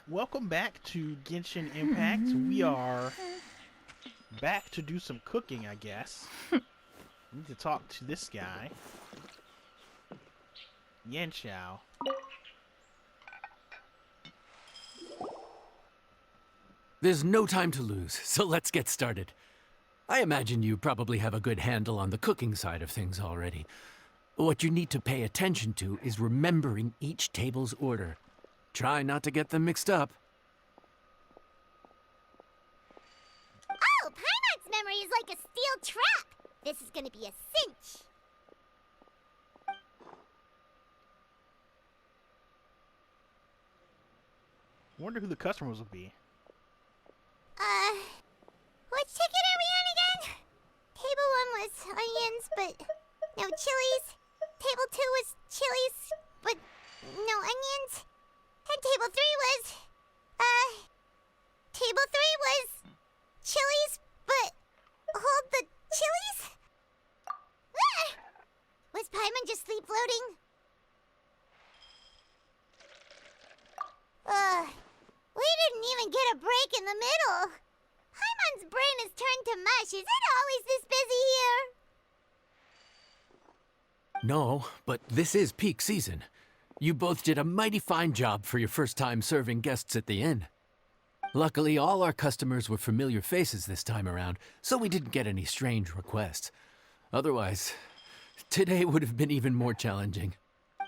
Welcome back to Genshin Impact. We are back to do some cooking, I guess. I need to talk to this guy. Yanxiao. There's no time to lose, so let's get started. I imagine you probably have a good handle on the cooking side of things already. What you need to pay attention to is remembering each table's order. Try not to get them mixed up. Oh, Paimon's memory is like a steel trap! This is gonna be a cinch! Wonder who the customers will be. Which ticket are we on again? Table 1 was onions, but no chilies. Table 2 was chilies, but no onions. And table 3 was, table 3 was chilies, but hold the chilies? Was Paimon just sleep floating? We didn't even get a break in the middle. Paimon's brain has turned to mush. Is it always this busy here? No, but this is peak season. You both did a mighty fine job for your first time serving guests at the inn. Luckily, all our customers were familiar faces this time around, so we didn't get any strange requests. Otherwise, today would have been even more challenging.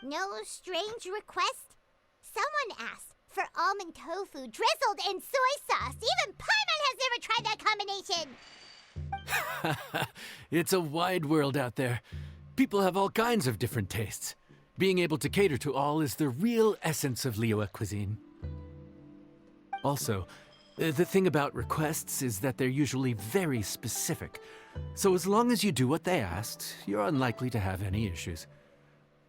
No strange request? Someone asked for almond tofu drizzled in soy sauce. Even Paimon has never tried that combination. It's a wide world out there. People have all kinds of different tastes. Being able to cater to all is the real essence of Liyue cuisine. Also, the thing about requests is that they're usually very specific. So as long as you do what they asked, you're unlikely to have any issues.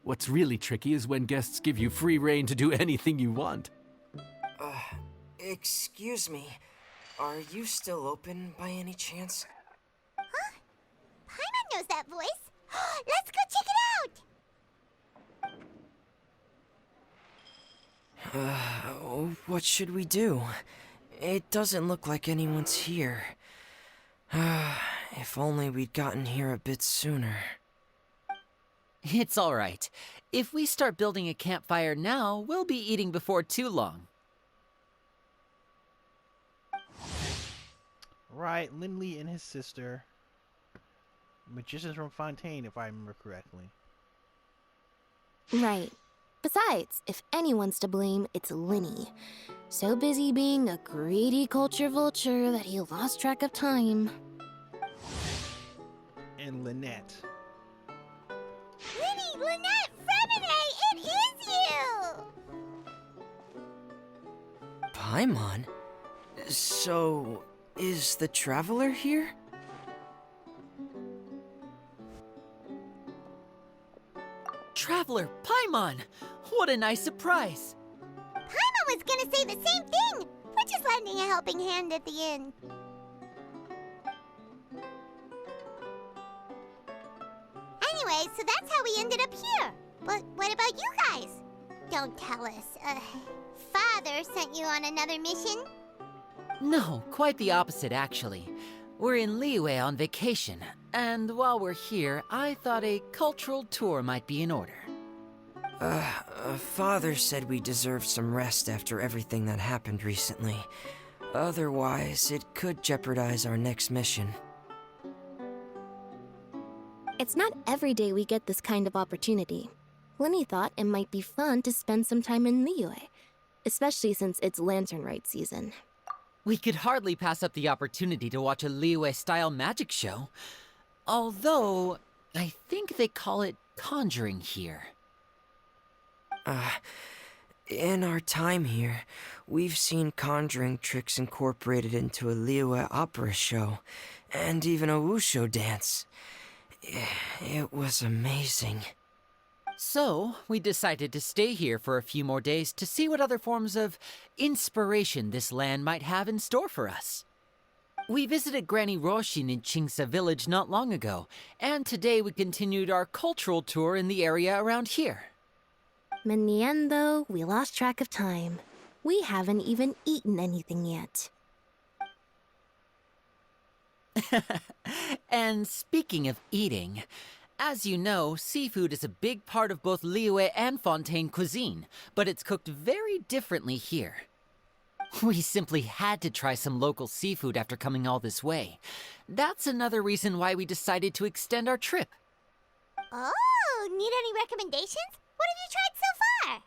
What's really tricky is when guests give you free rein to do anything you want. Excuse me. Are you still open by any chance? Huh? Paimon knows that voice. Let's go check it out! What should we do? It doesn't look like anyone's here. If only we'd gotten here a bit sooner. It's all right. If we start building a campfire now, we'll be eating before too long. Right, Lindley and his sister. Magicians from Fontaine, if I remember correctly. Right. Besides, if anyone's to blame, it's Linny. So busy being a greedy culture vulture that he lost track of time. And Lynette. Linny, Lynette, Fremine, it is you! Paimon? So, is the Traveler here? Traveler, Paimon! What a nice surprise! Paimon was gonna say the same thing! We're just lending a helping hand at the inn. Anyway, so that's how we ended up here. But what about you guys? Don't tell us. Father sent you on another mission? No, quite the opposite, actually. We're in Liyue on vacation, and while we're here, I thought a cultural tour might be in order. Father said we deserved some rest after everything that happened recently. Otherwise, it could jeopardize our next mission. It's not every day we get this kind of opportunity. Linny thought it might be fun to spend some time in Liyue, especially since it's Lantern Rite season. We could hardly pass up the opportunity to watch a Liyue-style magic show. Although, I think they call it conjuring here. In our time here, we've seen conjuring tricks incorporated into a Liyue opera show, and even a wushu dance. It was amazing. So, we decided to stay here for a few more days to see what other forms of inspiration this land might have in store for us. We visited Granny Roshin in Qingsa village not long ago, and today we continued our cultural tour in the area around here. In the end, though, we lost track of time. We haven't even eaten anything yet. And speaking of eating, as you know, seafood is a big part of both Liyue and Fontaine cuisine, but it's cooked very differently here. We simply had to try some local seafood after coming all this way. That's another reason why we decided to extend our trip. Oh, need any recommendations? What have you tried so far?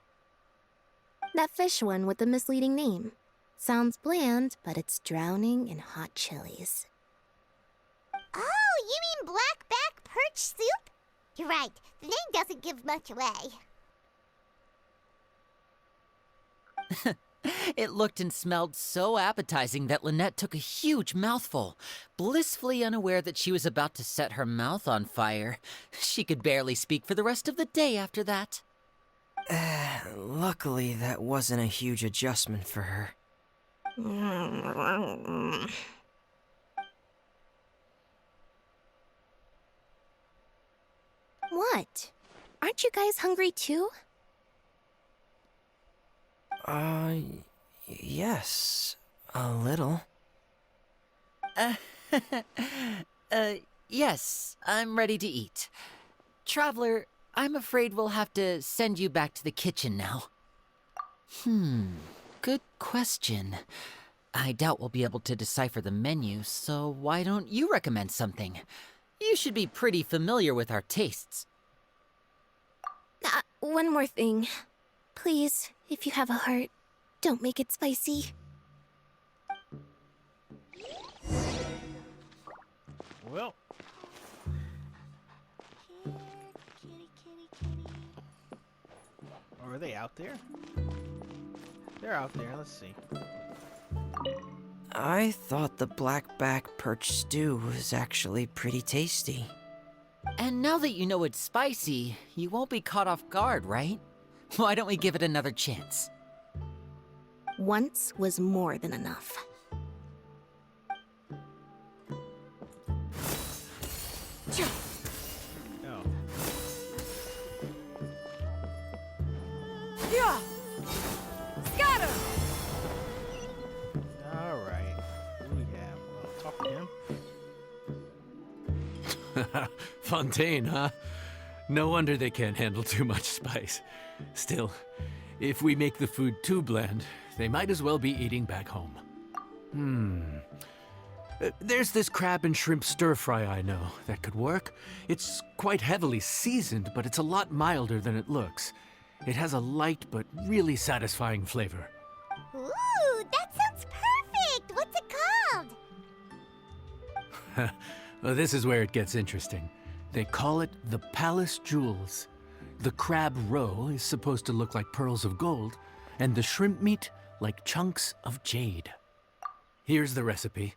That fish one with the misleading name. Sounds bland, but it's drowning in hot chilies. Oh, you mean blackback perch soup? You're right, the name doesn't give much away. It looked and smelled so appetizing that Lynette took a huge mouthful, blissfully unaware that she was about to set her mouth on fire. She could barely speak for the rest of the day after that. Luckily, that wasn't a huge adjustment for her. What? Aren't you guys hungry too? Yes, a little. Yes, I'm ready to eat. Traveler, I'm afraid we'll have to send you back to the kitchen now. Good question. I doubt we'll be able to decipher the menu, so why don't you recommend something? You should be pretty familiar with our tastes. One more thing. Please, if you have a heart, don't make it spicy. Well, are they out there? They're out there. Let's see. I thought the blackback perch stew was actually pretty tasty. And now that you know it's spicy, you won't be caught off guard, right? Why don't we give it another chance? Once was more than enough. Oh. Yeah! Scatter! All right. What do we have? Well, talk to him. Fontaine, huh? No wonder they can't handle too much spice. Still, if we make the food too bland, they might as well be eating back home. There's this crab and shrimp stir-fry I know that could work. It's quite heavily seasoned, but it's a lot milder than it looks. It has a light but really satisfying flavor. Ooh, that sounds perfect! What's it called? Well, this is where it gets interesting. They call it the Palace Jewels. The crab roe is supposed to look like pearls of gold, and the shrimp meat like chunks of jade. Here's the recipe.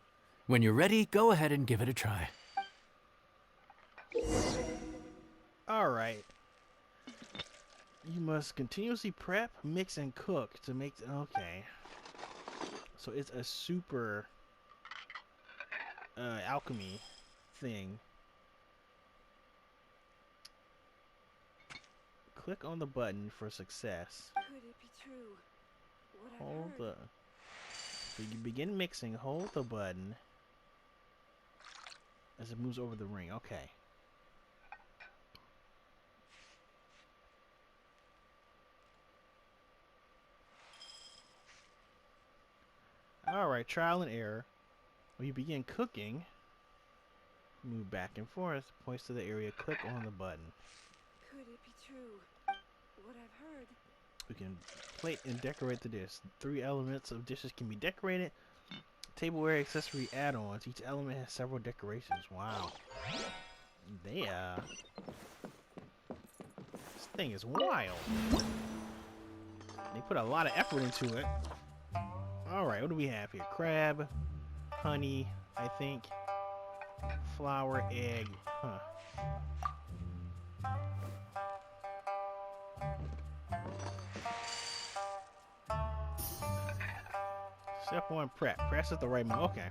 When you're ready, go ahead and give it a try. All right. You must continuously prep, mix, and cook to make... Okay. So it's a super alchemy thing. Click on the button for success. Could it be true? What I've Hold heard? So you begin mixing, hold the button as it moves over the ring. Okay. Alright, trial and error. When you begin cooking, move back and forth, points to the area, click on the button. Could it be true? What I've heard? We can plate and decorate the dish. 3 elements of dishes can be decorated. Tableware accessory add-ons. Each element has several decorations. Wow. They, this thing is wild. They put a lot of effort into it. Alright, what do we have here? Crab, honey, I think. Flour, egg. Huh. Step 1, prep. Press at the right moment. Okay.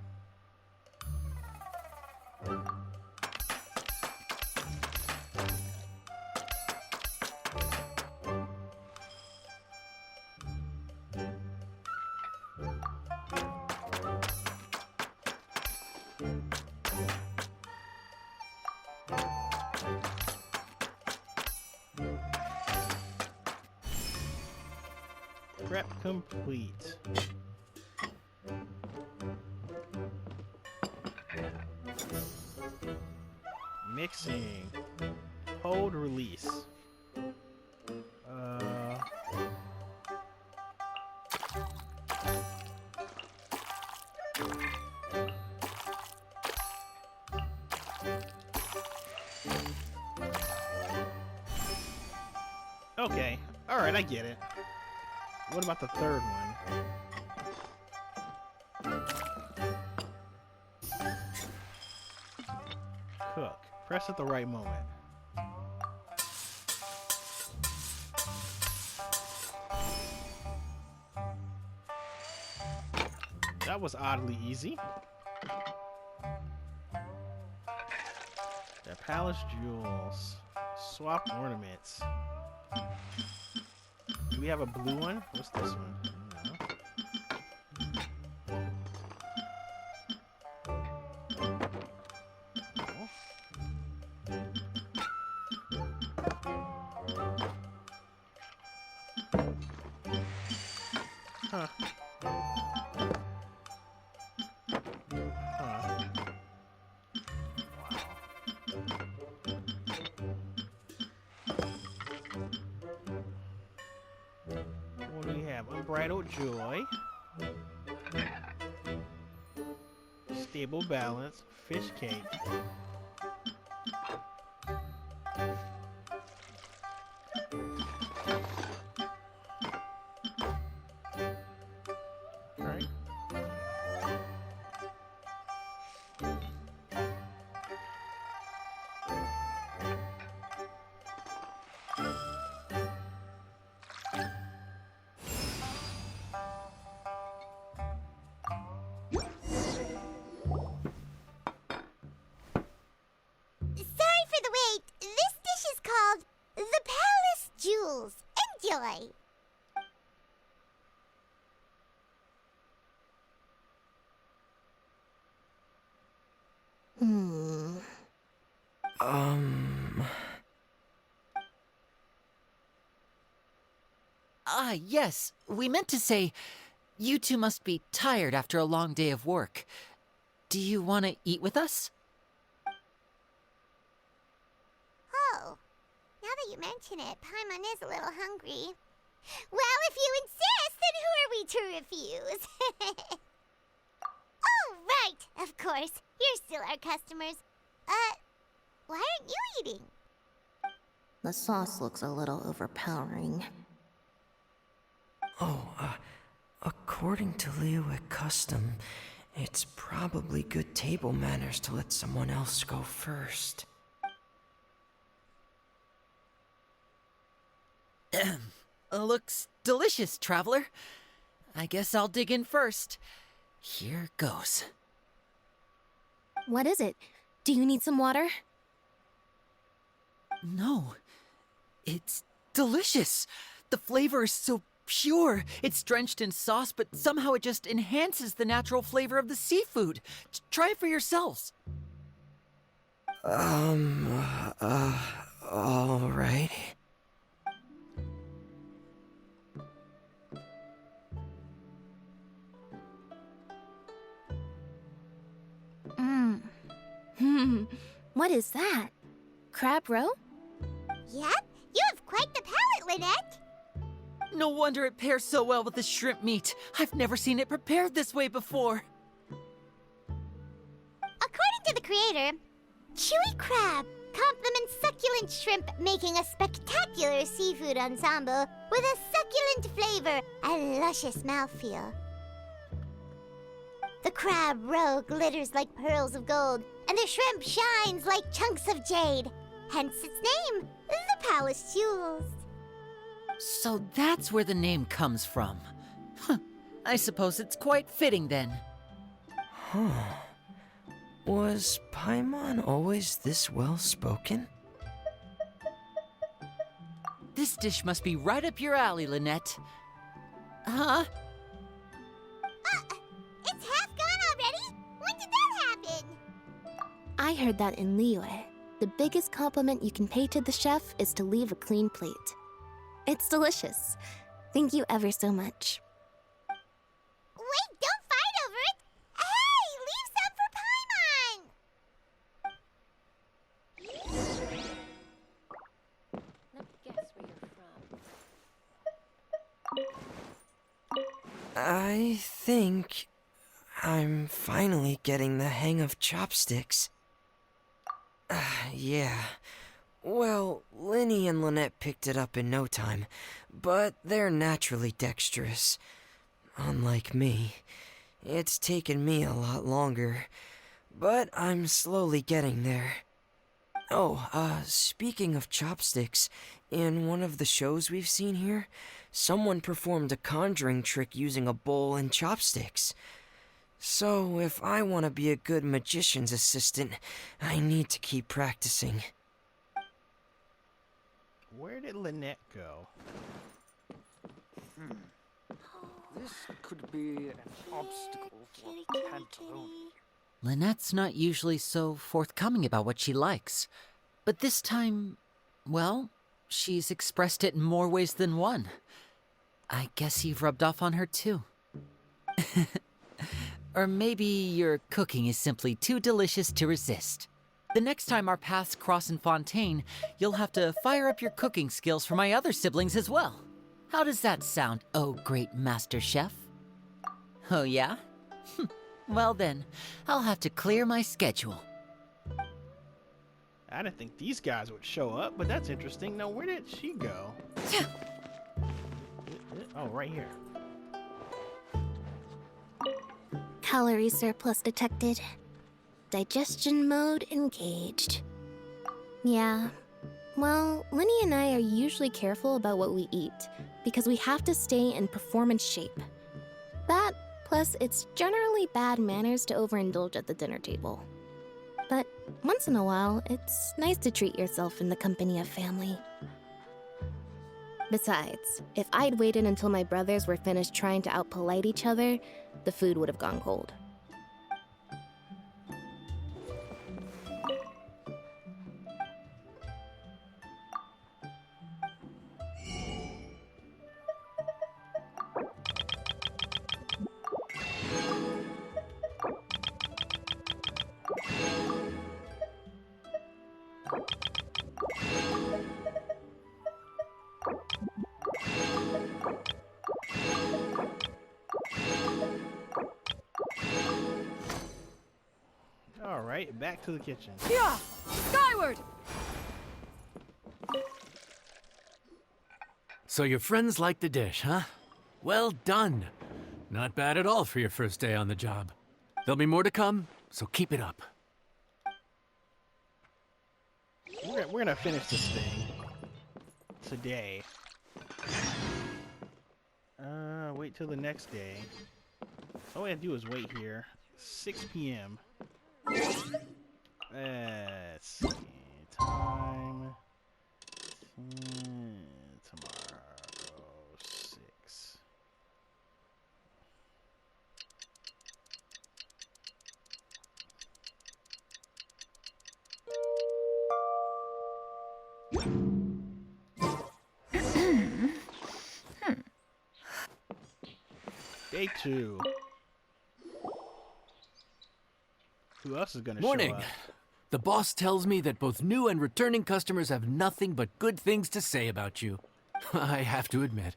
Prep complete. Mixing. Hold release. Okay. Alright, I get it. What about the third one? Cook. Press at the right moment. That was oddly easy. The palace jewels. Swap ornaments. Do we have a blue one? What's this one? Huh. What do we have? Unbridled joy. Stable balance. Fish cake. Alright. Sorry for the wait. This dish is called the Palace Jewels. Enjoy. Yes. We meant to say, you two must be tired after a long day of work. Do you want to eat with us? Oh, now that you mention it, Paimon is a little hungry. Well, if you insist, then who are we to refuse? Oh, right, of course. You're still our customers. Why aren't you eating? The sauce looks a little overpowering. According to Liyue custom, it's probably good table manners to let someone else go first. Looks delicious, Traveler. I guess I'll dig in first. Here goes. What is it? Do you need some water? No. It's delicious. The flavor is so pure. It's drenched in sauce, but somehow it just enhances the natural flavor of the seafood. Try it for yourselves. All right. What is that? Crab roe? Yep, you have quite the palate, Lynette. No wonder it pairs so well with the shrimp meat. I've never seen it prepared this way before. According to the creator, chewy crab complements succulent shrimp, making a spectacular seafood ensemble with a succulent flavor and luscious mouthfeel. The crab roe glitters like pearls of gold, and the shrimp shines like chunks of jade. Hence its name, the Palace Jewels. So that's where the name comes from. Huh. I suppose it's quite fitting then. Was Paimon always this well-spoken? This dish must be right up your alley, Lynette. Huh? It's half gone already? When did that happen? I heard that in Liyue. the biggest compliment you can pay to the chef is to leave a clean plate. It's delicious. Thank you ever so much. Wait, don't fight over it! Hey, leave some for Paimon! Let me guess where you're from. I think I'm finally getting the hang of chopsticks. Yeah. Well, Linny and Lynette picked it up in no time, but they're naturally dexterous. Unlike me, it's taken me a lot longer, but I'm slowly getting there. Oh, speaking of chopsticks, in one of the shows we've seen here, someone performed a conjuring trick using a bowl and chopsticks. So, if I want to be a good magician's assistant, I need to keep practicing. Where did Lynette go? This could be an obstacle for Pantalone. Lynette's not usually so forthcoming about what she likes. But this time, well, she's expressed it in more ways than one. I guess you've rubbed off on her too. Or maybe your cooking is simply too delicious to resist. The next time our paths cross in Fontaine, you'll have to fire up your cooking skills for my other siblings as well. How does that sound, oh great master chef? Oh yeah? Well then, I'll have to clear my schedule. I didn't think these guys would show up, but that's interesting. Now, where did she go? Oh, right here. Calorie surplus detected. Digestion mode engaged. Yeah. Well, Linny and I are usually careful about what we eat, because we have to stay in performance shape. That, plus it's generally bad manners to overindulge at the dinner table. But once in a while, it's nice to treat yourself in the company of family. Besides, if I'd waited until my brothers were finished trying to out-polite each other, the food would have gone cold. Alright, back to the kitchen. Yeah! Skyward! So your friends like the dish, huh? Well done. Not bad at all for your first day on the job. There'll be more to come, so keep it up. We're gonna finish this thing today. Wait till the next day. All we have to do is wait here. 6 p.m. Let's see. Time. Tomorrow. 6. Day 2. Who else is gonna Morning. show up? The boss tells me that both new and returning customers have nothing but good things to say about you. I have to admit,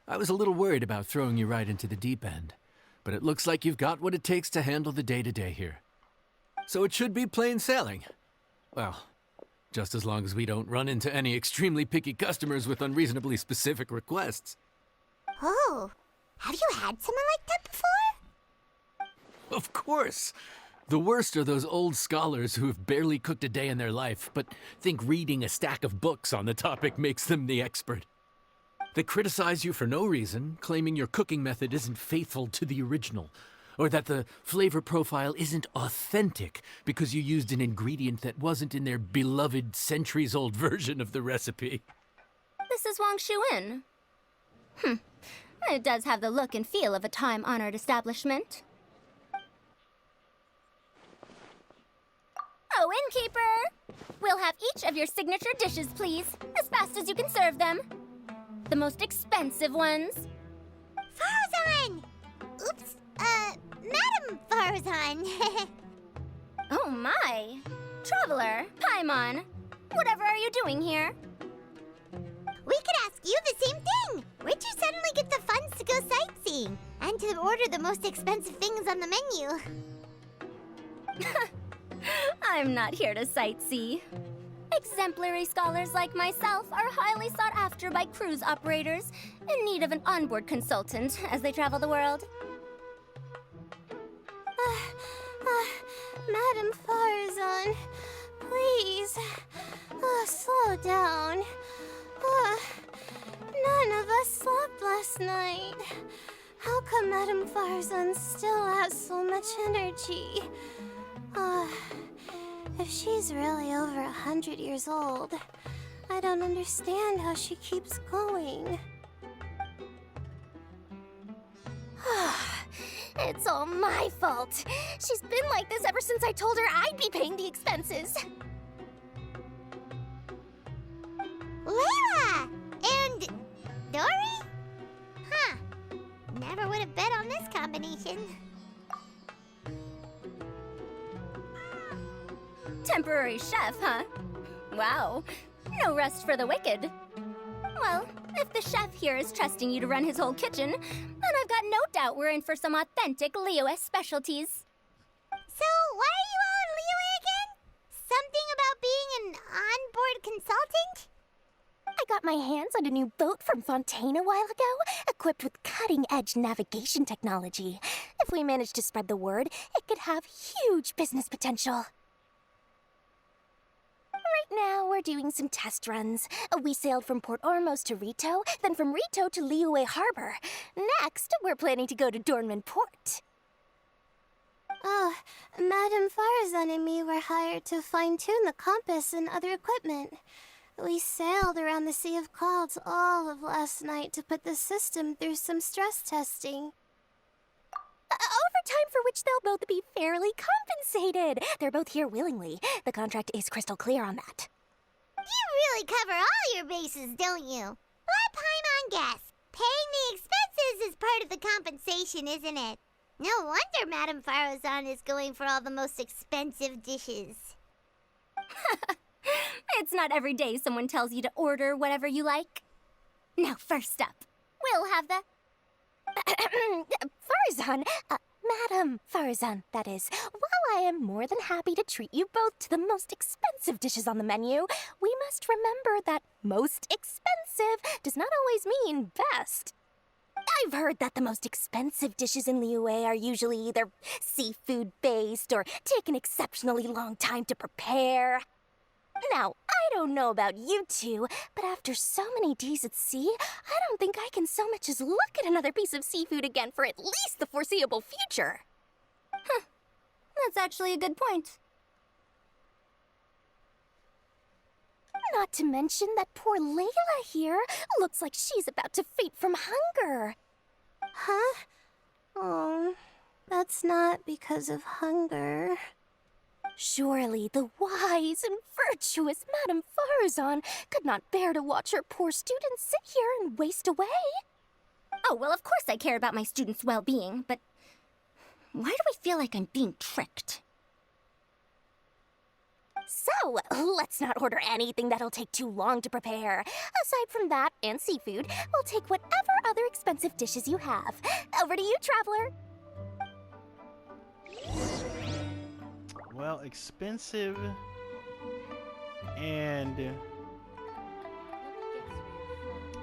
I was a little worried about throwing you right into the deep end, but it looks like you've got what it takes to handle the day-to-day here. So it should be plain sailing. Well, just as long as we don't run into any extremely picky customers with unreasonably specific requests. Oh, have you had someone like that before? Of course! The worst are those old scholars who have barely cooked a day in their life, but think reading a stack of books on the topic makes them the expert. They criticize you for no reason, claiming your cooking method isn't faithful to the original, or that the flavor profile isn't authentic because you used an ingredient that wasn't in their beloved centuries-old version of the recipe. This is Wangshu Inn. It does have the look and feel of a time-honored establishment. Oh, innkeeper! We'll have each of your signature dishes, please, as fast as you can serve them. The most expensive ones. Farazan! Oops, Madam Farazan. Oh my! Traveler, Paimon, whatever are you doing here? We could ask you the same thing. Where'd you suddenly get the funds to go sightseeing? And to order the most expensive things on the menu? I'm not here to sightsee. Exemplary scholars like myself are highly sought after by cruise operators in need of an onboard consultant as they travel the world. Madam Farazan, please, slow down. None of us slept last night. How come Madam Farazan still has so much energy? If she's really over 100 years old, I don't understand how she keeps going. It's all my fault. She's been like this ever since I told her I'd be paying the expenses. Layla! And Dory? Huh. Never would have bet on this combination. Temporary chef, huh? Wow. No rest for the wicked. Well, if the chef here is trusting you to run his whole kitchen, then I've got no doubt we're in for some authentic Liyue specialties. So, why are you all in Liyue again? Something about being an onboard consultant? I got my hands on a new boat from Fontaine a while ago, equipped with cutting-edge navigation technology. If we manage to spread the word, it could have huge business potential. Right now, we're doing some test runs. We sailed from Port Ormos to Rito, then from Rito to Liyue Harbor. Next, we're planning to go to Dornman Port. Oh, Madam Farazan and me were hired to fine-tune the compass and other equipment. We sailed around the Sea of Clouds all of last night to put the system through some stress testing. Overtime for which they'll both be fairly compensated. They're both here willingly. The contract is crystal clear on that. You really cover all your bases, don't you? Let Paimon guess. Paying the expenses is part of the compensation, isn't it? No wonder Madame Farazan is going for all the most expensive dishes. It's not every day someone tells you to order whatever you like. Now, first up, we'll have the... Farazan, Madam Farazan, that is. While I am more than happy to treat you both to the most expensive dishes on the menu, we must remember that most expensive does not always mean best. I've heard that the most expensive dishes in Liyue are usually either seafood-based or take an exceptionally long time to prepare. Now, I don't know about you two, but after so many days at sea, I don't think I can so much as look at another piece of seafood again for at least the foreseeable future. Huh. That's actually a good point. Not to mention that poor Layla here looks like she's about to faint from hunger. Huh? Oh, that's not because of hunger. Surely the wise and virtuous Madame Farazan could not bear to watch her poor students sit here and waste away. Oh, well, of course I care about my students' well-being, but why do I feel like I'm being tricked? So, let's not order anything that'll take too long to prepare. Aside from that and seafood, we'll take whatever other expensive dishes you have. Over to you, Traveler. Well, expensive and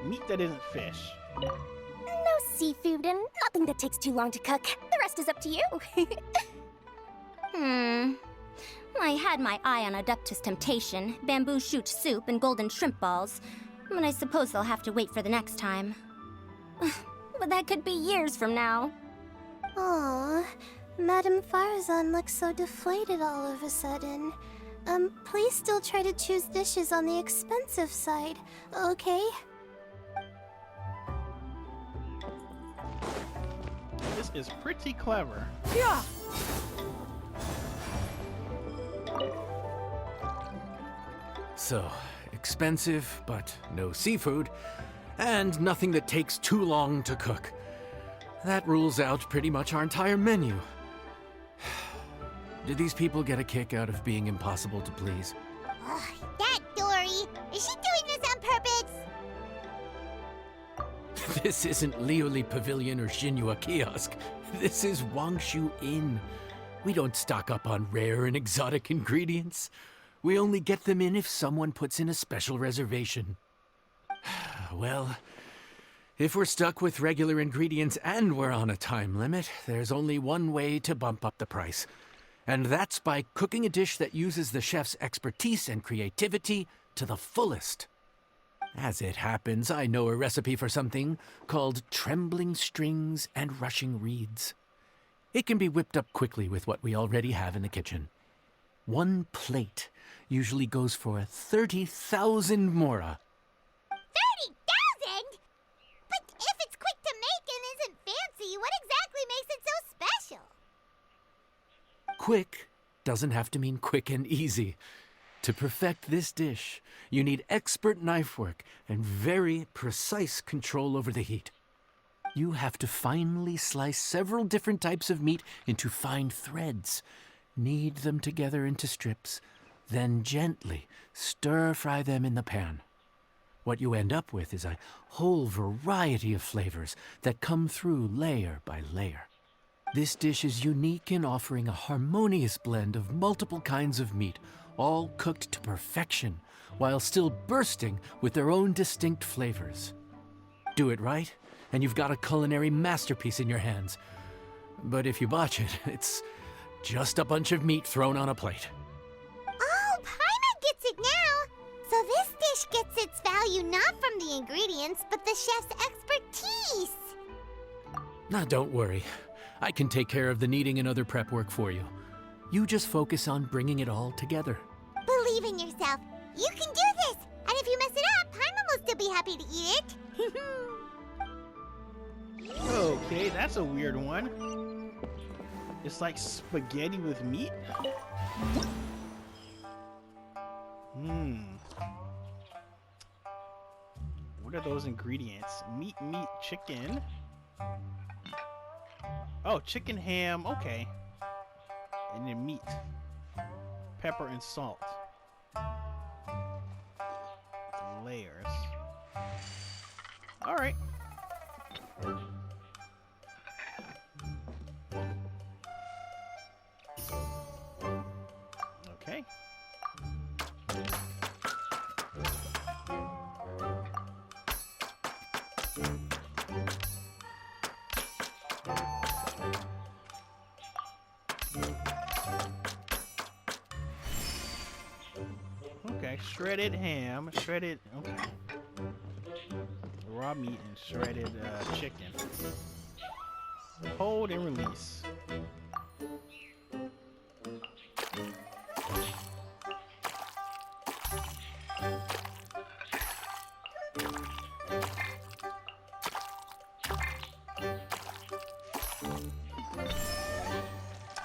meat that isn't fish. No seafood and nothing that takes too long to cook. The rest is up to you. I had my eye on Adeptus Temptation, bamboo shoot soup, and golden shrimp balls, but I suppose they'll have to wait for the next time. But that could be years from now. Aww, Madame Farazan looks so deflated all of a sudden. Please still try to choose dishes on the expensive side, okay? This is pretty clever. Yeah. So, expensive, but no seafood, and nothing that takes too long to cook. That rules out pretty much our entire menu. Do these people get a kick out of being impossible to please? Ugh, that Dory! Is she doing this on purpose? This isn't Liyue Pavilion or Xinhua Kiosk. This is Wangshu Inn. We don't stock up on rare and exotic ingredients. We only get them in if someone puts in a special reservation. Well, if we're stuck with regular ingredients and we're on a time limit, there's only one way to bump up the price. And that's by cooking a dish that uses the chef's expertise and creativity to the fullest. As it happens, I know a recipe for something called trembling strings and rushing reeds. It can be whipped up quickly with what we already have in the kitchen. One plate usually goes for 30,000 mora. 30,000? But if it's quick to make and isn't fancy, what exactly makes it so special? Quick doesn't have to mean quick and easy. To perfect this dish, you need expert knife work and very precise control over the heat. You have to finely slice several different types of meat into fine threads, knead them together into strips, then gently stir-fry them in the pan. What you end up with is a whole variety of flavors that come through layer by layer. This dish is unique in offering a harmonious blend of multiple kinds of meat, all cooked to perfection, while still bursting with their own distinct flavors. Do it right, and you've got a culinary masterpiece in your hands. But if you botch it, it's just a bunch of meat thrown on a plate. Oh, Paimon gets it now! So this dish gets its value not from the ingredients, but the chef's expertise! Now, don't worry. I can take care of the kneading and other prep work for you. You just focus on bringing it all together. Believe in yourself. You can do this! And if you mess it up, Paimon will still be happy to eat it. Okay, that's a weird one. It's like spaghetti with meat? What are those ingredients? Meat, chicken. Oh, chicken, ham, okay. And then meat. Pepper and salt. Layers. Alright. Okay. Okay, shredded ham, okay. Raw meat and shredded chicken. Hold and release.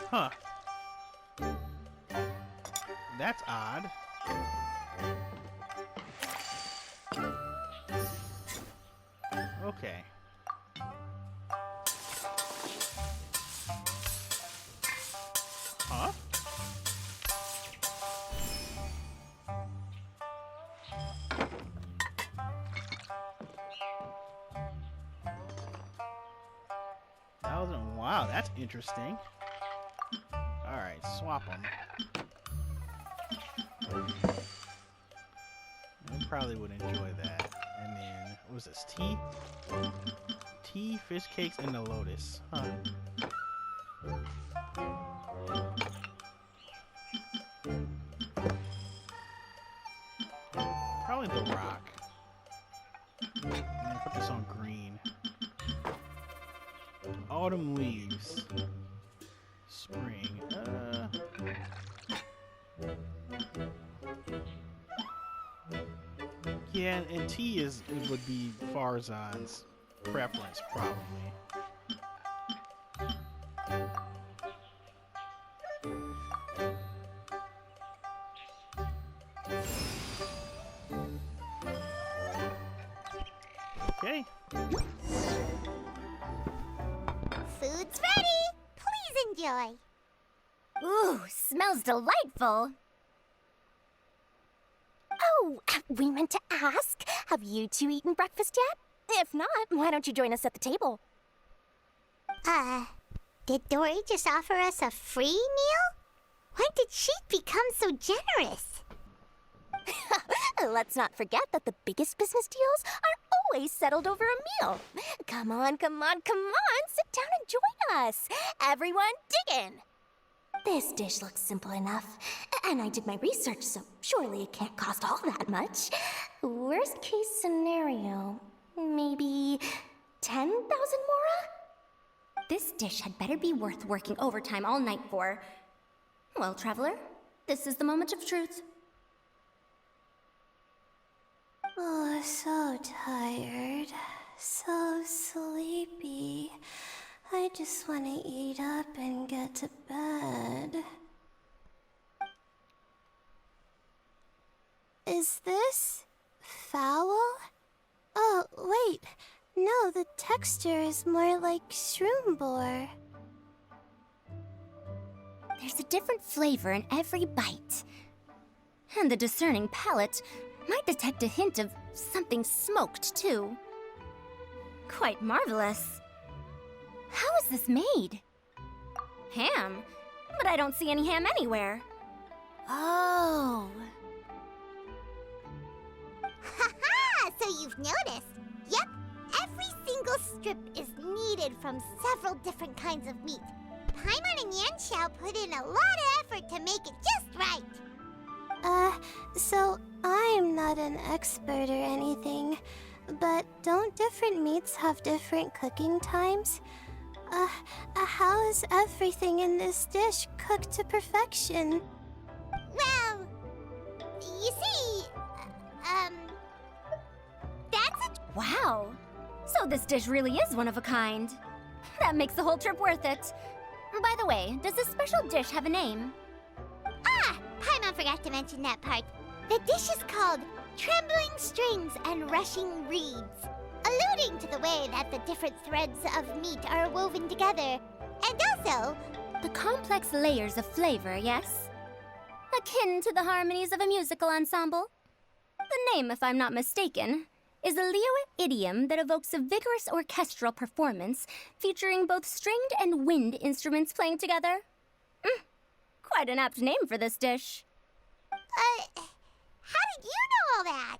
Huh. That's odd. Okay. Huh? Wow, that's interesting. Alright, swap them. I probably would enjoy that. And then, what was this? Tea? Tea, fish cakes, and the lotus. Huh. Probably the rock. I'm gonna put this on green. Autumn leaves. Spring. Yeah, and tea would be Farzan's preference, probably. Okay. Food's ready. Please enjoy. Ooh, smells delightful. Oh, we meant to ask, have you two eaten breakfast yet? If not, why don't you join us at the table? Did Dory just offer us a free meal? When did she become so generous? Let's not forget that the biggest business deals are always settled over a meal. Come on, come on, come on, sit down and join us. Everyone, dig in. This dish looks simple enough, and I did my research, so surely it can't cost all that much. Worst case scenario, maybe 10,000 mora? This dish had better be worth working overtime all night for. Well, Traveler, this is the moment of truth. Oh, so tired. So sleepy. I just want to eat up and get to bed. Is this foul? Oh, wait. No, the texture is more like shroom boar. There's a different flavor in every bite. And the discerning palate might detect a hint of something smoked, too. Quite marvelous. How is this made? Ham? But I don't see any ham anywhere. Oh. Haha! So you've noticed. Yep, every single strip is kneaded from several different kinds of meat. Paimon and Yanxiao put in a lot of effort to make it just right. So I'm not an expert or anything, but don't different meats have different cooking times? How is everything in this dish cooked to perfection? Well, you see, that's it. Wow. So this dish really is one of a kind. That makes the whole trip worth it. By the way, does this special dish have a name? Paimon forgot to mention that part. The dish is called Trembling Strings and Rushing Reeds, alluding to the way that the different threads of meat are woven together. And also, The complex layers of flavor, yes? Akin to the harmonies of a musical ensemble. The name, if I'm not mistaken, is a Liyue idiom that evokes a vigorous orchestral performance featuring both stringed and wind instruments playing together. Quite an apt name for this dish. how did you know all that?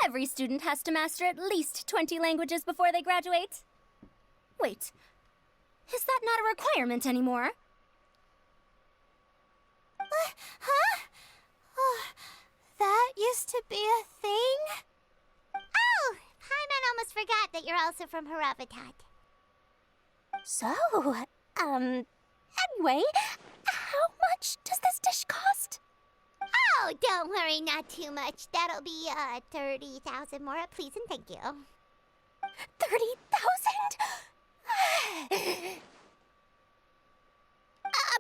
Every student has to master at least 20 languages before they graduate. Wait, is that not a requirement anymore? Huh? Oh, that used to be a thing? Oh, Paimon almost forgot that you're also from her habitat. So, anyway, how much does this dish cost? Oh, don't worry, not too much. That'll be 30,000 more, please and thank you. 30,000?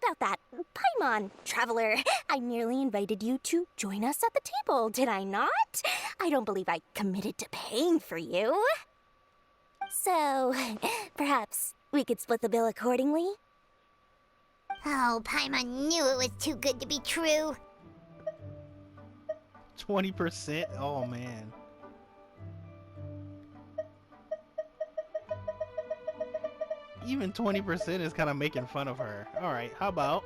About that, Paimon, Traveler, I merely invited you to join us at the table, did I not? I don't believe I committed to paying for you. So, perhaps we could split the bill accordingly? Oh, Paimon knew it was too good to be true. 20%? Oh, man. Even 20% is kind of making fun of her. Alright, how about?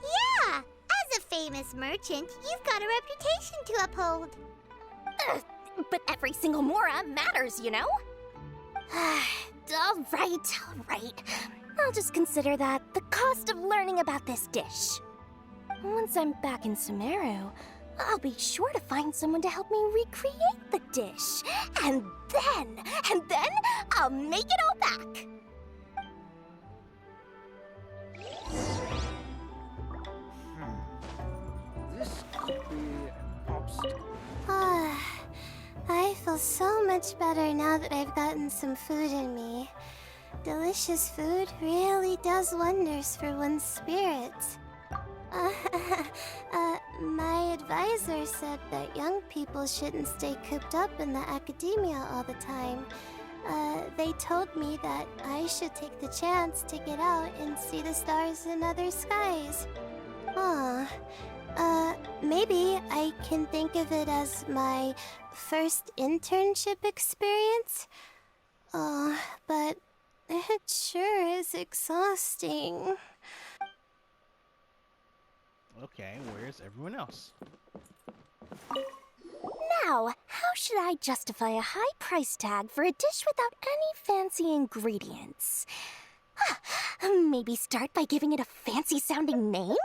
Yeah, as a famous merchant, you've got a reputation to uphold. But every single mora matters, you know? All right. I'll just consider that the cost of learning about this dish. Once I'm back in Sumeru, I'll be sure to find someone to help me recreate the dish. And then I'll make it all back. This could be an obstacle. I feel so much better now that I've gotten some food in me. Delicious food really does wonders for one's spirits. My advisor professor said that young people shouldn't stay cooped up in the academia all the time. They told me that I should take the chance to get out and see the stars in other skies. Aw. Maybe I can think of it as my first internship experience. Oh, but it sure is exhausting. Okay, where's everyone else? Now, how should I justify a high price tag for a dish without any fancy ingredients? Maybe start by giving it a fancy sounding name?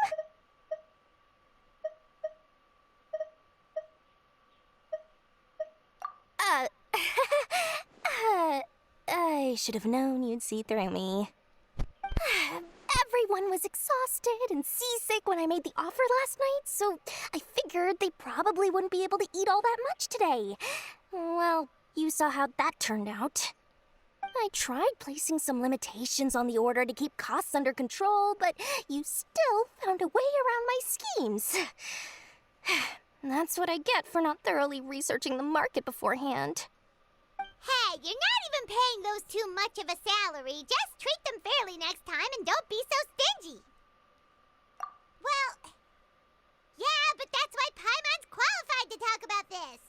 I should have known you'd see through me. Everyone was exhausted and seasick when I made the offer last night, so I figured they probably wouldn't be able to eat all that much today. Well, you saw how that turned out. I tried placing some limitations on the order to keep costs under control, but you still found a way around my schemes. That's what I get for not thoroughly researching the market beforehand. Hey, you're not even paying those too much of a salary. Just treat them fairly next time and don't be so stingy. Well, yeah, but that's why Paimon's qualified to talk about this.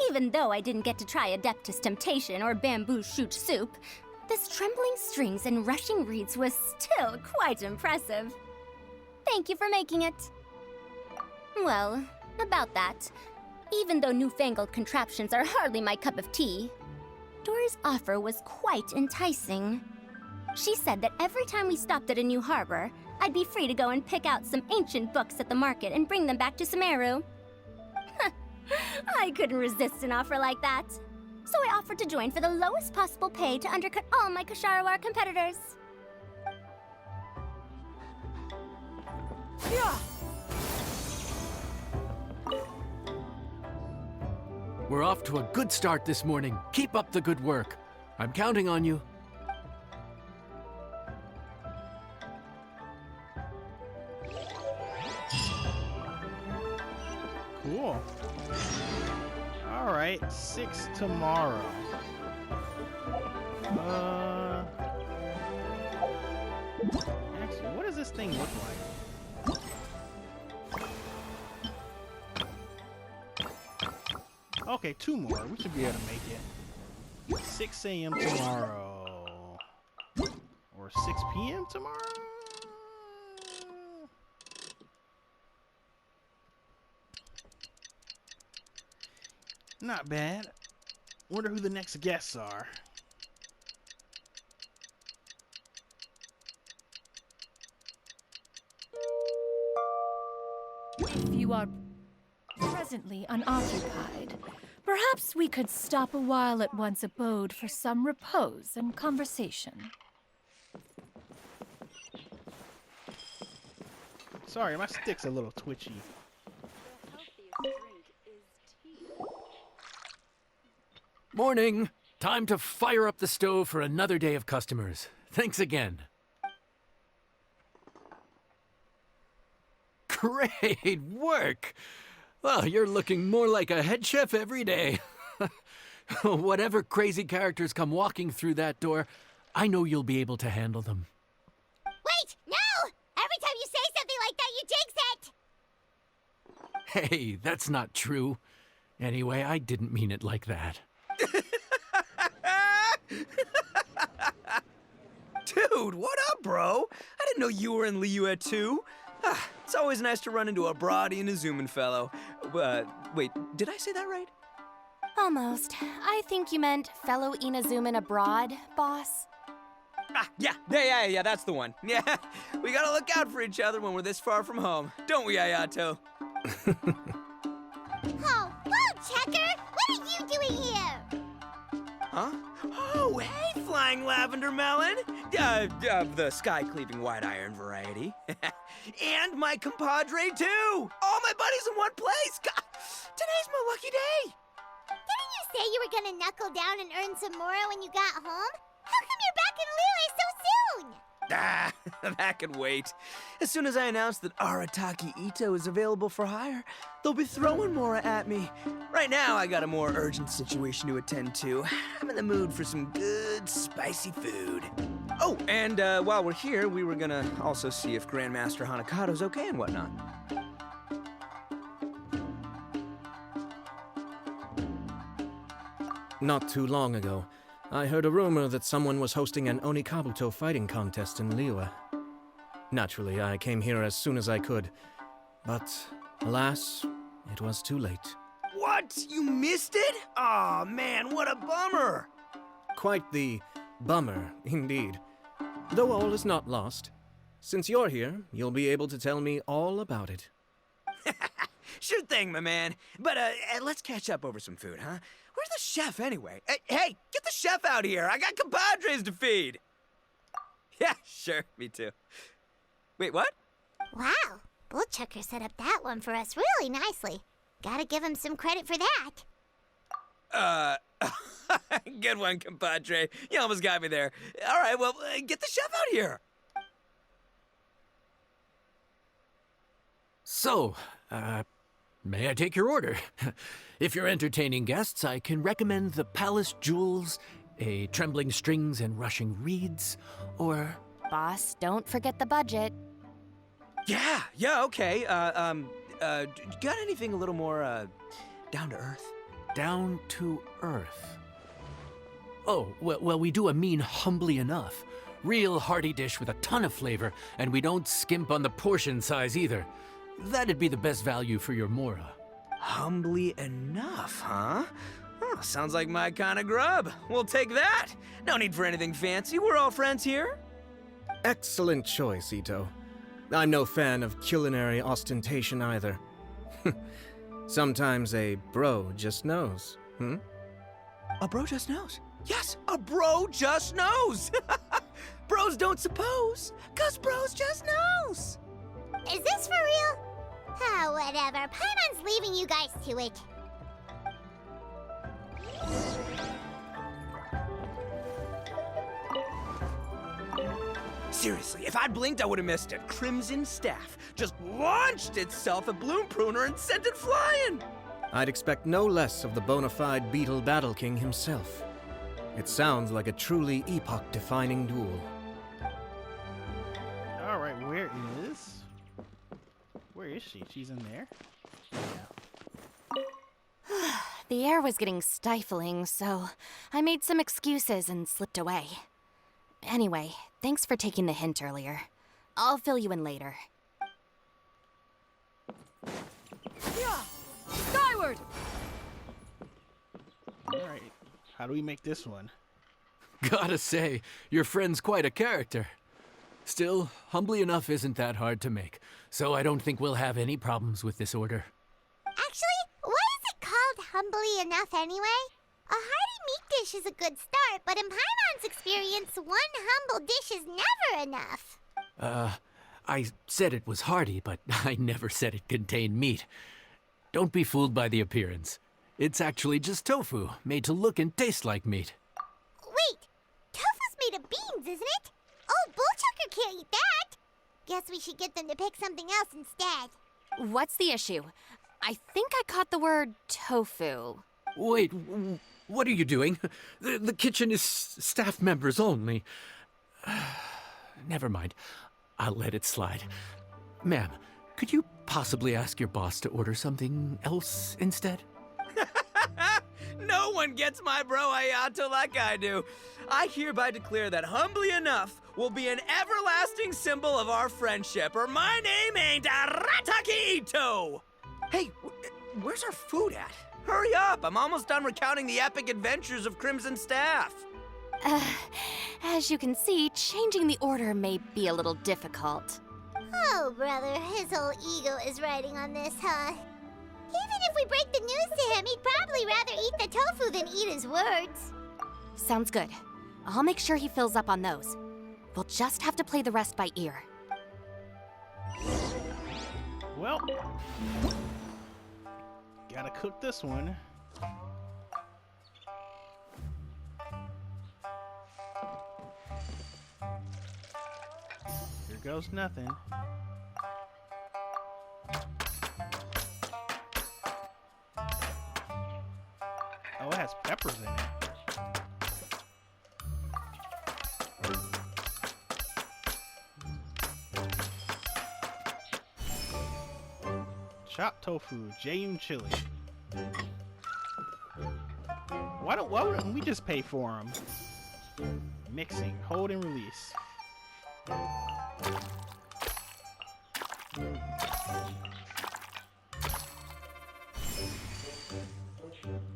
Even though I didn't get to try Adeptus Temptation or Bamboo Shoot Soup, this trembling strings and rushing reeds was still quite impressive. Thank you for making it. Well, about that, even though newfangled contraptions are hardly my cup of tea, Dory's offer was quite enticing. She said that every time we stopped at a new harbor, I'd be free to go and pick out some ancient books at the market and bring them back to Sumeru. I couldn't resist an offer like that. So I offered to join for the lowest possible pay to undercut all my Kasharawar competitors. Yeah. We're off to a good start this morning. Keep up the good work. I'm counting on you. Cool. Alright, 6 tomorrow. Actually, what does this thing look like? Okay, 2 more. We should be able to make it. 6 a.m. tomorrow. Or 6 p.m. tomorrow? Not bad. Wonder who the next guests are. If you are presently unoccupied, perhaps we could stop a while at one's abode for some repose and conversation. Sorry, my stick's a little twitchy. Morning. Time to fire up the stove for another day of customers. Thanks again. Great work! Well, you're looking more like a head chef every day. Whatever crazy characters come walking through that door, I know you'll be able to handle them. Wait, no! Every time you say something like that, you jinx it! Hey, that's not true. Anyway, I didn't mean it like that. Dude, what up, bro? I didn't know you were in Liyue too. It's always nice to run into a Brody and a Zoomin fellow. Wait, did I say that right? Almost. I think you meant fellow Inazumin abroad, boss. Yeah, that's the one. Yeah, we gotta look out for each other when we're this far from home. Don't we, Ayato? Oh, whoa, Checker! What are you doing here? Huh? Oh, hey, Flying Lavender Melon! The sky-cleaving white iron variety. And my compadre, too! All my buddies in one place! God, today's my lucky day! Didn't you say you were gonna knuckle down and earn some more when you got home? How come you're back in Liyue so soon? Ah, that could wait. As soon as I announce that Arataki Ito is available for hire, they'll be throwing Mora at me. Right now, I got a more urgent situation to attend to. I'm in the mood for some good, spicy food. Oh, and while we're here, we were gonna also see if Grandmaster Hanakado's okay and whatnot. Not too long ago, I heard a rumor that someone was hosting an Onikabuto fighting contest in Liyue. Naturally, I came here as soon as I could, but alas, it was too late. What? You missed it? Aw, man, what a bummer! Quite the bummer, indeed. Though all is not lost. Since you're here, you'll be able to tell me all about it. Sure thing, my man. But let's catch up over some food, huh? Where's the chef, anyway? Hey, get the chef out here. I got compadres to feed. Yeah, sure, me too. Wait, what? Wow, Bullchucker set up that one for us really nicely. Gotta give him some credit for that. Good one, compadre. You almost got me there. All right, well, get the chef out here. So, may I take your order? If you're entertaining guests, I can recommend the Palace Jewels, a Trembling Strings and Rushing Reeds, or... Boss, don't forget the budget. Yeah, okay. Got anything a little more, down to earth? Down to earth. Oh, well, we do a mean humbly enough. Real hearty dish with a ton of flavor, and we don't skimp on the portion size either. That'd be the best value for your Mora. Humbly enough, huh? Oh, sounds like my kind of grub. We'll take that. No need for anything fancy. We're all friends here. Excellent choice, Ito. I'm no fan of culinary ostentation either. Sometimes a bro just knows, A bro just knows. Yes, a bro just knows. Bros don't suppose, 'cause bros just knows. Is this for real? Ah, whatever. Paimon's leaving you guys to it. Seriously, if I'd blinked, I would have missed it. Crimson Staff just launched itself at Bloom Pruner and sent it flying. I'd expect no less of the bona fide Beetle Battle King himself. It sounds like a truly epoch-defining duel. Alright, where is she? She's in there? The air was getting stifling, so I made some excuses and slipped away. Anyway, thanks for taking the hint earlier. I'll fill you in later. Yeah! Skyward! Alright, how do we make this one? Gotta say, your friend's quite a character. Still, humbly enough isn't that hard to make, so I don't think we'll have any problems with this order. Actually, why is it called humbly enough anyway? A hearty meat dish is a good start, but in Paimon's experience, one humble dish is never enough. I said it was hearty, but I never said it contained meat. Don't be fooled by the appearance. It's actually just tofu, made to look and taste like meat. Wait, tofu's made of beans, isn't it? Oh, Bullchucker can't eat that. Guess we should get them to pick something else instead. What's the issue? I think I caught the word tofu. Wait, what are you doing? The kitchen is staff members only. Never mind. I'll let it slide. Ma'am, could you possibly ask your boss to order something else instead? No one gets my bro Ayato like I do. I hereby declare that humbly enough will be an everlasting symbol of our friendship, or my name ain't Arataki Ito! Hey, where's our food at? Hurry up, I'm almost done recounting the epic adventures of Crimson Staff. As you can see, changing the order may be a little difficult. Oh, brother, his whole ego is riding on this, huh? Even if we break the news to him, he'd probably rather eat the tofu than eat his words. Sounds good. I'll make sure he fills up on those. We'll just have to play the rest by ear. Well, gotta cook this one. Here goes nothing. Oh, it has peppers in it. Chopped tofu, Jayun chili. Why wouldn't we just pay for them? Mixing, hold and release.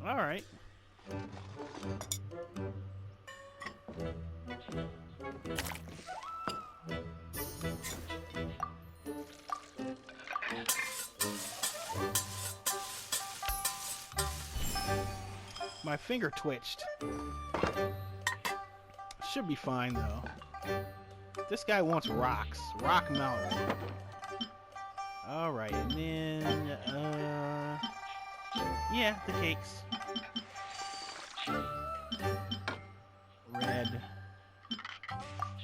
All right. My finger twitched. Should be fine though. This guy wants rocks. Rock Mountain. Alright, and then yeah, the cakes. Red.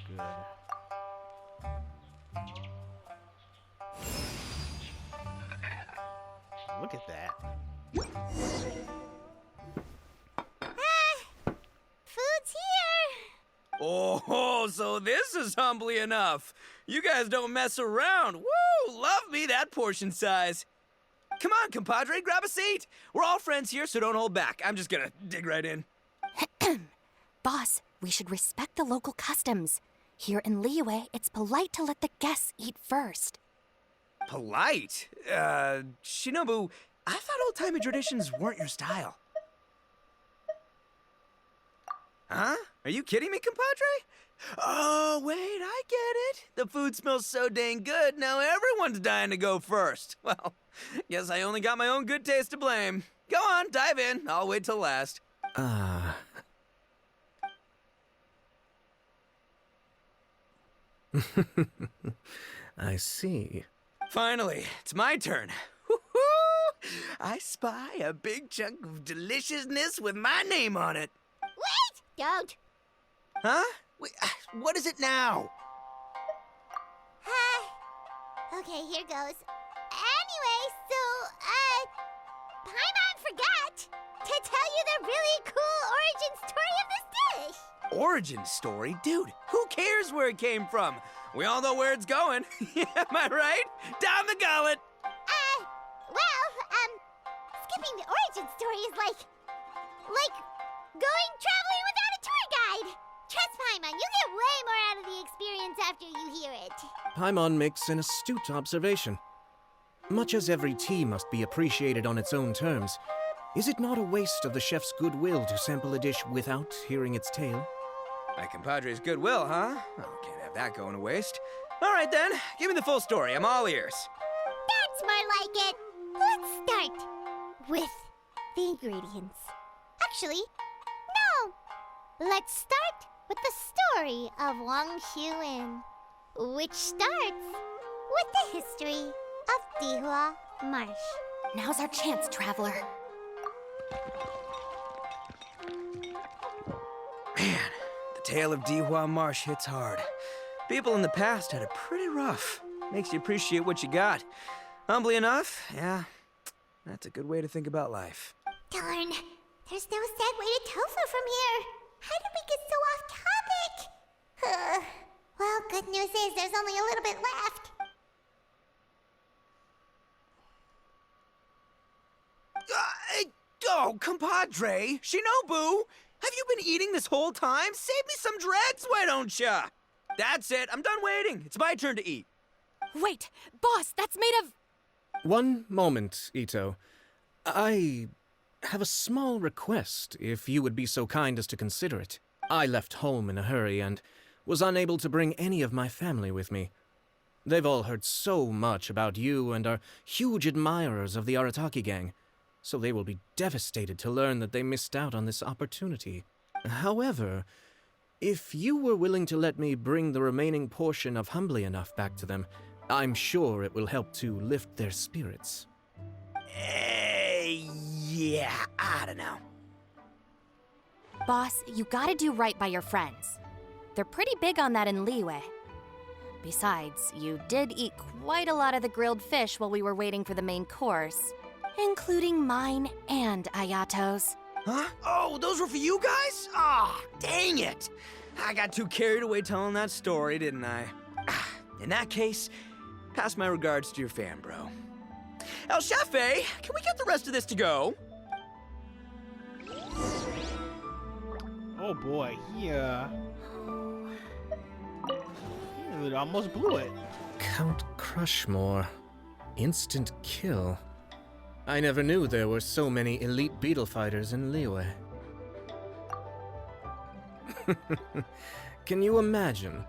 Good. Look at that. Food's here! Oh, so this is humbly enough. You guys don't mess around. Woo! Love me that portion size. Come on, compadre, grab a seat. We're all friends here, so don't hold back. I'm just gonna dig right in. Boss, we should respect the local customs. Here in Liyue, it's polite to let the guests eat first. Polite? Shinobu, I thought old-timey traditions weren't your style. Huh? Are you kidding me, compadre? Oh, wait, I get it. The food smells so dang good, now everyone's dying to go first. Well, guess I only got my own good taste to blame. Go on, dive in. I'll wait till last. I see. Finally, it's my turn. Woo-hoo! I spy a big chunk of deliciousness with my name on it. Wait! Don't! Huh? Wait, what is it now? Okay, here goes. Anyway, so, Paimon forgot to tell you the really cool origin story of this dish. Origin story? Dude, who cares where it came from? We all know where it's going. Am I right? Down the gullet! Skipping the origin story is like going traveling without a tour guide. Trust Paimon, you get way more out of the experience after you hear it. Paimon makes an astute observation. Much as every tea must be appreciated on its own terms, is it not a waste of the chef's goodwill to sample a dish without hearing its tale? My compadre's goodwill, huh? Oh, can't have that going to waste. All right then, give me the full story. I'm all ears. That's more like it. Let's start with the ingredients. Actually, no. Let's start with the story of Wangshu Inn, which starts with the history of Dihua Marsh. Now's our chance, Traveler. Man, the tale of Dihua Marsh hits hard. People in the past had it pretty rough. Makes you appreciate what you got. Humbly enough, yeah, that's a good way to think about life. Darn, there's no segue to tofu from here. How did we get so off topic? Well, good news is there's only a little bit left. Oh, compadre, Shinobu, have you been eating this whole time? Save me some dregs, why don't ya? That's it, I'm done waiting. It's my turn to eat. Wait, boss, that's made of... One moment, Ito. I have a small request, if you would be so kind as to consider it. I left home in a hurry and was unable to bring any of my family with me. They've all heard so much about you and are huge admirers of the Arataki gang, so they will be devastated to learn that they missed out on this opportunity. However, if you were willing to let me bring the remaining portion of Humbly Enough back to them, I'm sure it will help to lift their spirits. Yeah, I don't know. Boss, you gotta do right by your friends. They're pretty big on that in Liyue. Besides, you did eat quite a lot of the grilled fish while we were waiting for the main course, including mine and Ayato's. Huh? Oh, those were for you guys? Ah, dang it! I got too carried away telling that story, didn't I? In that case, pass my regards to your fan, bro. El Chefe, can we get the rest of this to go? Oh boy, he almost blew it. Count Crushmore. Instant kill. I never knew there were so many elite beetle fighters in Liyue. Can you imagine?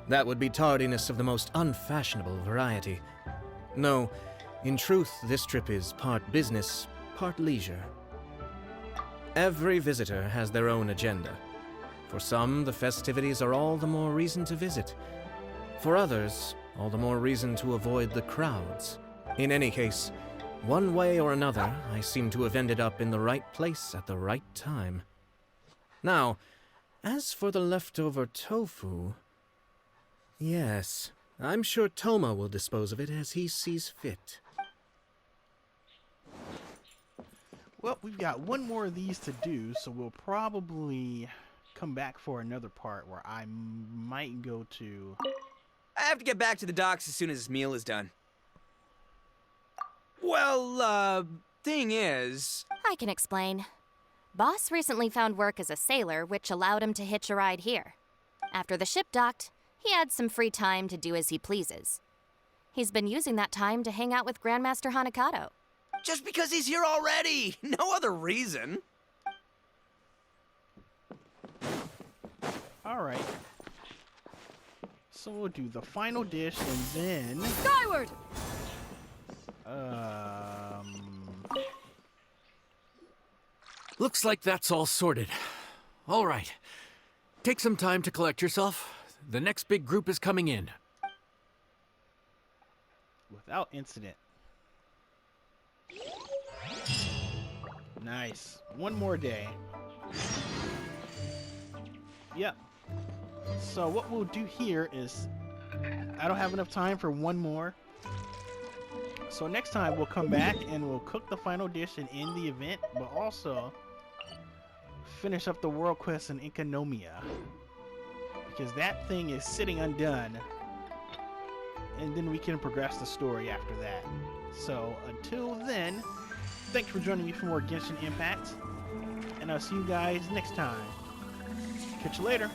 That would be tardiness of the most unfashionable variety. No, in truth, this trip is part business, part leisure. Every visitor has their own agenda. For some, the festivities are all the more reason to visit. For others, all the more reason to avoid the crowds. In any case, one way or another, I seem to have ended up in the right place at the right time. Now, as for the leftover tofu... Yes, I'm sure Toma will dispose of it as he sees fit. Well, we've got one more of these to do, so we'll probably come back for another part where I might go to... I have to get back to the docks as soon as this meal is done. Well, thing is... I can explain. Boss recently found work as a sailor, which allowed him to hitch a ride here. After the ship docked, he had some free time to do as he pleases. He's been using that time to hang out with Grandmaster Hanakato. Just because he's here already! No other reason! Alright. So we'll do the final dish and then... Skyward! Looks like that's all sorted. All right. Take some time to collect yourself. The next big group is coming in. Without incident. Nice. One more day. Yep. So what we'll do here is... I don't have enough time for one more. So next time we'll come back and we'll cook the final dish and end the event, but also finish up the world quest in Enkanomiya, because that thing is sitting undone, and then we can progress the story after that. So until then, thanks for joining me for more Genshin Impact, and I'll see you guys next time. Catch you later.